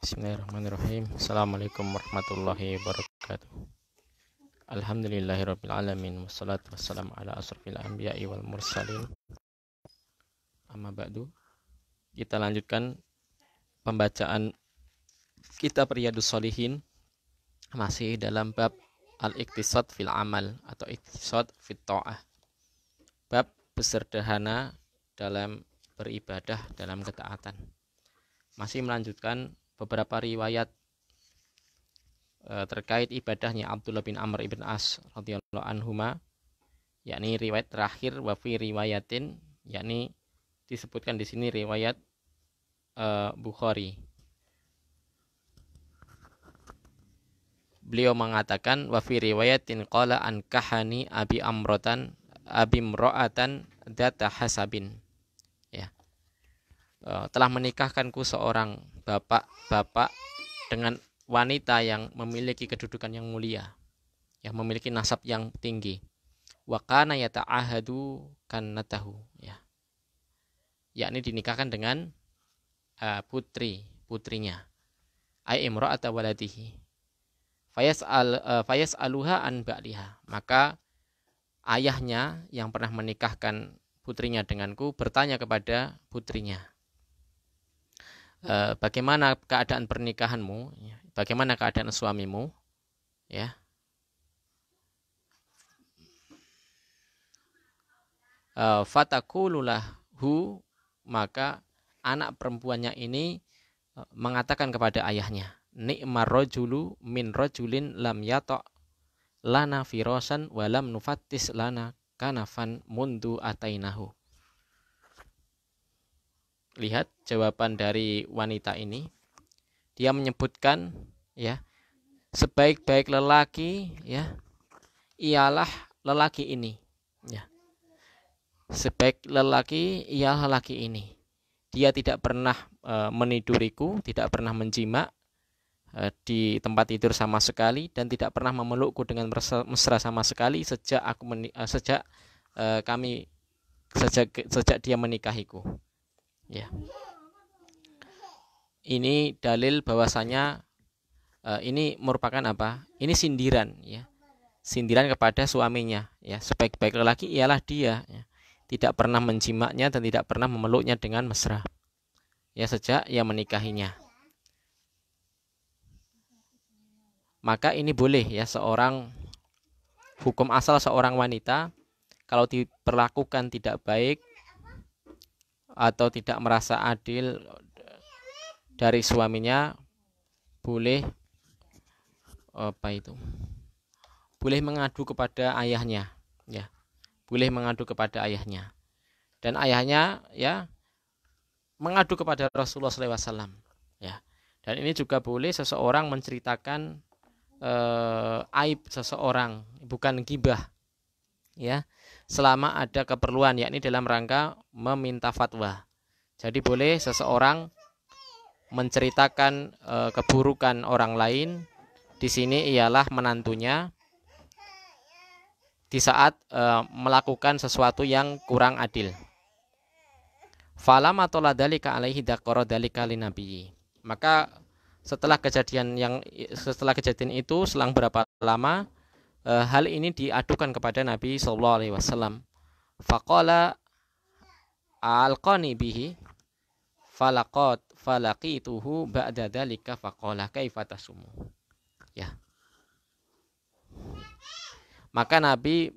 Bismillahirrahmanirrahim. Assalamualaikum warahmatullahi wabarakatuh. Alhamdulillahirabbil alamin wassalatu wassalamu ala asrofil anbiya'i wal mursalin. Amma ba'du. Kita lanjutkan pembacaan kitab Riyadhus Shalihin masih dalam bab al-iqtisad fil amal atau iqtisad fit ta'ah. Bab bersederhana dalam beribadah dalam ketaatan. Masih melanjutkan beberapa riwayat terkait ibadahnya Abdullah bin Amr ibn As radhiyallahu anhuma, yakni riwayat terakhir wa fi riwayatin, yakni disebutkan di sini riwayat Bukhari. Beliau mengatakan wa fi riwayatin qala an kahani abi imra'atan dzata hasabin. Ya. Telah menikahkanku seorang bapak dengan wanita yang memiliki kedudukan yang mulia, yang memiliki nasab yang tinggi. Wa kana yata'ahadu kannatahu, ya. Yakni dinikahkan dengan putrinya. Ai imra'ata waladihi. Fayas'aluha an ba'liha. Maka ayahnya yang pernah menikahkan putrinya denganku bertanya kepada putrinya, bagaimana keadaan pernikahanmu, bagaimana keadaan suamimu, ya. Fatakululahu, maka anak perempuannya ini mengatakan kepada ayahnya, ni'mar rajulu min rajulin lam yata' lana firasan wa lam nufattis lana kanafan mundu atainahu. Lihat jawaban dari wanita ini. Dia menyebutkan, ya, sebaik-baik lelaki, ya, ialah lelaki ini, ya. Sebaik lelaki ialah lelaki ini. Dia tidak pernah meniduriku, tidak pernah menjima di tempat tidur sama sekali, dan tidak pernah memelukku dengan mesra sama sekali sejak dia menikahiku. Ya. Ini dalil bahwasanya ini merupakan apa? Ini sindiran, ya. Sindiran kepada suaminya, ya. Sebaik-baik lelaki ialah dia, ya. Tidak pernah menjimaknya dan tidak pernah memeluknya dengan mesra, ya, sejak ia menikahinya. Maka ini boleh, ya, hukum asal seorang wanita kalau diperlakukan tidak baik atau tidak merasa adil dari suaminya, boleh boleh mengadu kepada ayahnya, ya. Boleh mengadu kepada ayahnya. Dan ayahnya, ya, mengadu kepada Rasulullah SAW, ya. Dan ini juga boleh seseorang menceritakan aib seseorang, bukan ghibah, ya, selama ada keperluan, yakni dalam rangka meminta fatwa. Jadi boleh seseorang menceritakan keburukan orang lain, di sini ialah menantunya, di saat melakukan sesuatu yang kurang adil. Falama tola dalika alaihi dzakara dalika linabiyyi. Maka setelah kejadian itu selang berapa lama, hal ini diadukan kepada Nabi sallallahu alaihi wasallam. Faqala alqani bihi falaqituhu ba'da dzalika faqala kaifa tasumu. Ya. Maka Nabi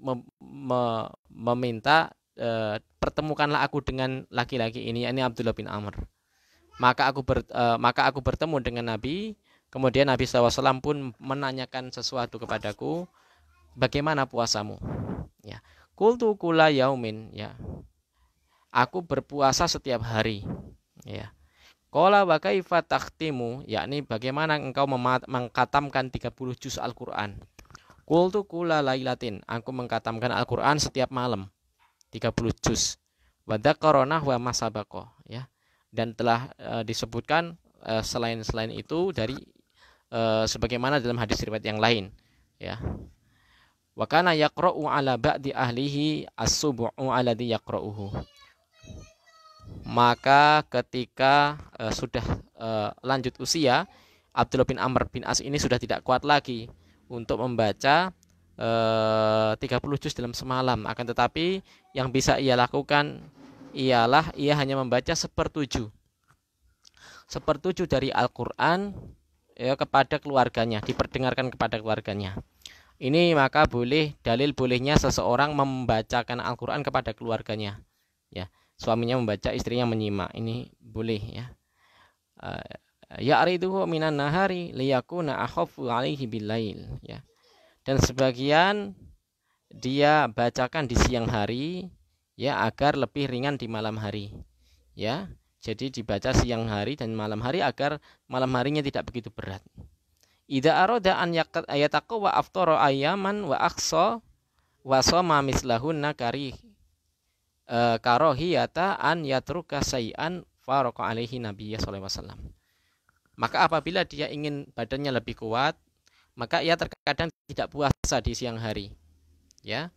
meminta, pertemukanlah aku dengan laki-laki ini, yakni Abdullah bin Amr. Maka aku bertemu dengan Nabi. Kemudian Nabi SAW pun menanyakan sesuatu kepadaku, bagaimana puasamu? Ya. Qultu kulla yaumin, ya. Aku berpuasa setiap hari, ya. Qala wa kaifa takhtimu, yakni bagaimana engkau mengkatamkan 30 juz Al-Qur'an? Qultu kulla lailatin, aku mengkatamkan Al-Qur'an setiap malam 30 juz. Wa dzakara nahwa ma sabaqa, ya. Dan telah disebutkan selain itu dari sebagaimana dalam hadis riwayat yang lain, ya. Wa kana yaqra'u ala ba'di ahlihi as-sub'u alladhi yaqra'uhu. Maka ketika sudah lanjut usia, Abdullah bin Amr bin As ini sudah tidak kuat lagi untuk membaca 30 juz dalam semalam. Akan tetapi yang bisa ia lakukan ialah ia hanya membaca sepertujuh dari Al-Quran ya, kepada keluarganya, diperdengarkan kepada keluarganya. Ini maka dalil bolehnya seseorang membacakan Al-Quran kepada keluarganya. Ya, suaminya membaca, istrinya menyimak. Ini boleh ya. Ya'riduhu minan nahari liyakuna akhafu alaihi billail ya. Dan sebagian dia bacakan di siang hari ya agar lebih ringan di malam hari. Ya. Jadi dibaca siang hari dan malam hari agar malam harinya tidak begitu berat. Idza arada an yataqwa wa aftara ayaman wa aqsa wa sama mislahunna karohiyata an yatruka sayyan faraqa alaihi nabiyya sallallahu alaihi wasallam. Maka apabila dia ingin badannya lebih kuat, maka ia terkadang tidak puasa di siang hari. Ya.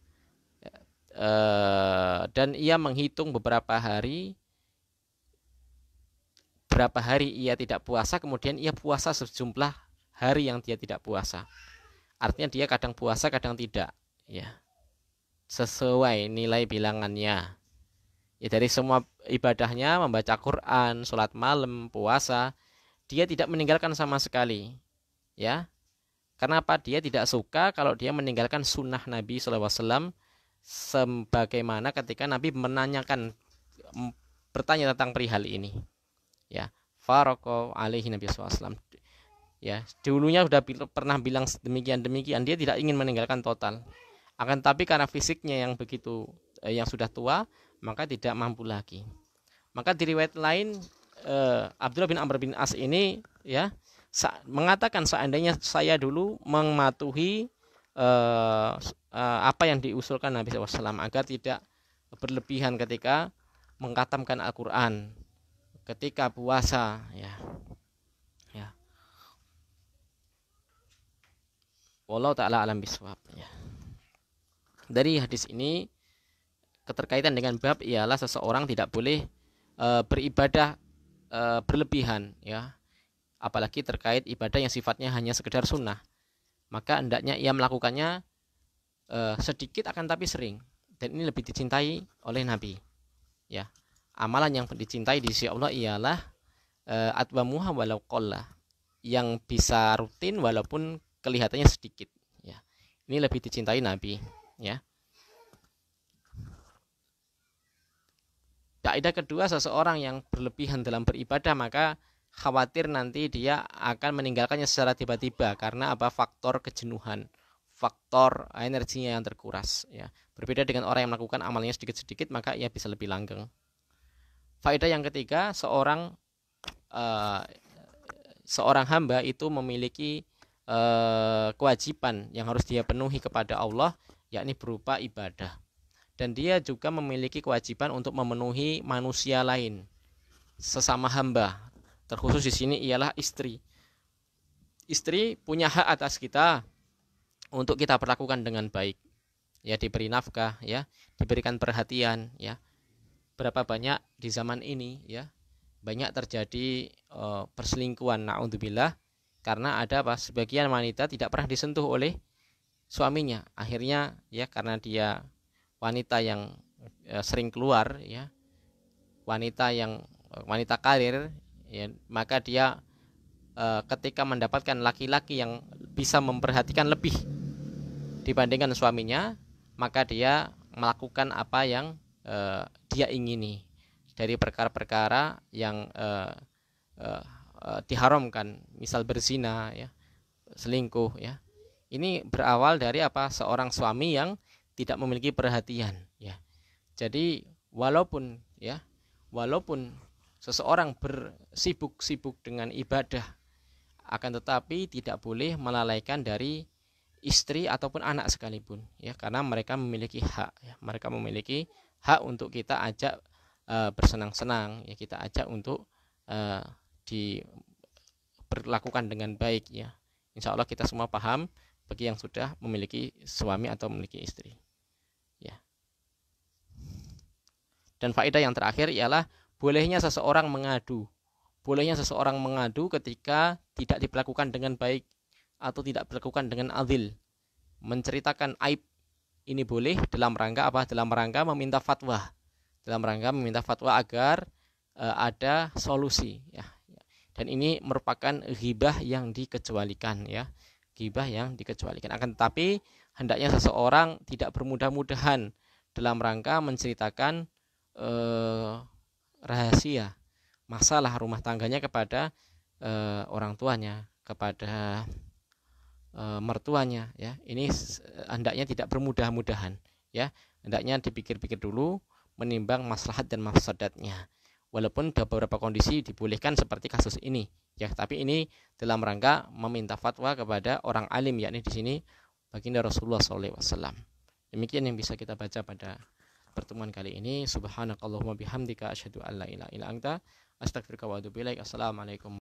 Dan ia menghitung berapa hari ia tidak puasa, kemudian ia puasa sejumlah hari yang dia tidak puasa. Artinya dia kadang puasa, kadang tidak, ya. Sesuai nilai bilangannya. Ya, dari semua ibadahnya, membaca Quran, sholat malam, puasa, dia tidak meninggalkan sama sekali. Ya. Kenapa? Dia tidak suka kalau dia meninggalkan sunnah Nabi SAW, sebagaimana ketika Nabi bertanya tentang perihal ini. Ya, faraqo alaihi Nabi SAW. Ya, dulunya sudah pernah bilang demikian, dia tidak ingin meninggalkan total. Akan tapi karena fisiknya yang begitu yang sudah tua, maka tidak mampu lagi. Maka di riwayat lain Abdullah bin Amr bin As ini ya mengatakan, seandainya saya dulu mematuhi apa yang diusulkan Nabi SAW agar tidak berlebihan ketika mengkhatamkan Al-Quran, ketika puasa, ya. Wallahu ta'ala alam biswab, ya. Dari hadis ini keterkaitan dengan bab ialah seseorang tidak boleh beribadah berlebihan, ya. Apalagi terkait ibadah yang sifatnya hanya sekedar sunnah. Maka hendaknya ia melakukannya sedikit akan tapi sering. Dan ini lebih dicintai oleh Nabi. Ya. Amalan yang dicintai di sisi Allah ialah atwamuha walau qalla, yang bisa rutin walaupun kelihatannya sedikit, ya. Ini lebih dicintai Nabi, ya. Kaidah kedua, seseorang yang berlebihan dalam beribadah maka khawatir nanti dia akan meninggalkannya secara tiba-tiba karena apa? Faktor kejenuhan, faktor energinya yang terkuras, ya. Berbeda dengan orang yang melakukan amalnya sedikit-sedikit, maka ia bisa lebih langgeng. Faedah yang ketiga, seorang hamba itu memiliki kewajiban yang harus dia penuhi kepada Allah, yakni berupa ibadah. Dan dia juga memiliki kewajiban untuk memenuhi manusia lain, sesama hamba. Terkhusus di sini ialah istri. Istri punya hak atas kita untuk kita perlakukan dengan baik. Ya, diberi nafkah, ya, diberikan perhatian, ya. Berapa banyak di zaman ini, ya, banyak terjadi perselingkuhan, naudzubillah, karena ada sebagian wanita tidak pernah disentuh oleh suaminya. Akhirnya, ya, karena dia wanita yang sering keluar, ya, wanita karir, ya, maka dia ketika mendapatkan laki-laki yang bisa memperhatikan lebih dibandingkan suaminya, maka dia melakukan apa yang dia ingini dari perkara-perkara yang diharamkan, misal berzina, ya, selingkuh, ya. Ini berawal dari apa? Seorang suami yang tidak memiliki perhatian, ya. Jadi walaupun seseorang bersibuk-sibuk dengan ibadah, akan tetapi tidak boleh melalaikan dari istri ataupun anak sekalipun, ya, karena mereka memiliki hak, ya. Mereka memiliki hak untuk kita ajak bersenang-senang, ya, kita ajak untuk diperlakukan dengan baik, ya. Insya Allah kita semua paham bagi yang sudah memiliki suami atau memiliki istri, ya. Dan faedah yang terakhir ialah bolehnya seseorang mengadu bolehnya seseorang mengadu ketika tidak diperlakukan dengan baik atau tidak diperlakukan dengan adil. Menceritakan aib ini boleh dalam rangka apa? Dalam rangka meminta fatwa. Dalam rangka meminta fatwa agar ada solusi ya. Dan ini merupakan ghibah yang dikecualikan ya. Ghibah yang dikecualikan. Akan tetapi hendaknya seseorang tidak bermudah-mudahan dalam rangka menceritakan rahasia masalah rumah tangganya kepada orang tuanya, kepada mertuanya ya. Ini hendaknya tidak bermudah-mudahan ya. Hendaknya dipikir-pikir dulu menimbang maslahat dan mafsadatnya. Walaupun beberapa kondisi dibolehkan seperti kasus ini ya, tapi ini dalam rangka meminta fatwa kepada orang alim, yakni di sini baginda Rasulullah SAW. Demikian yang bisa kita baca pada pertemuan kali ini. Subhanakallahumma bihamdika asyhadu an la ilaha illa anta astaghfiruka wa atubu ilaik. Assalamualaikum.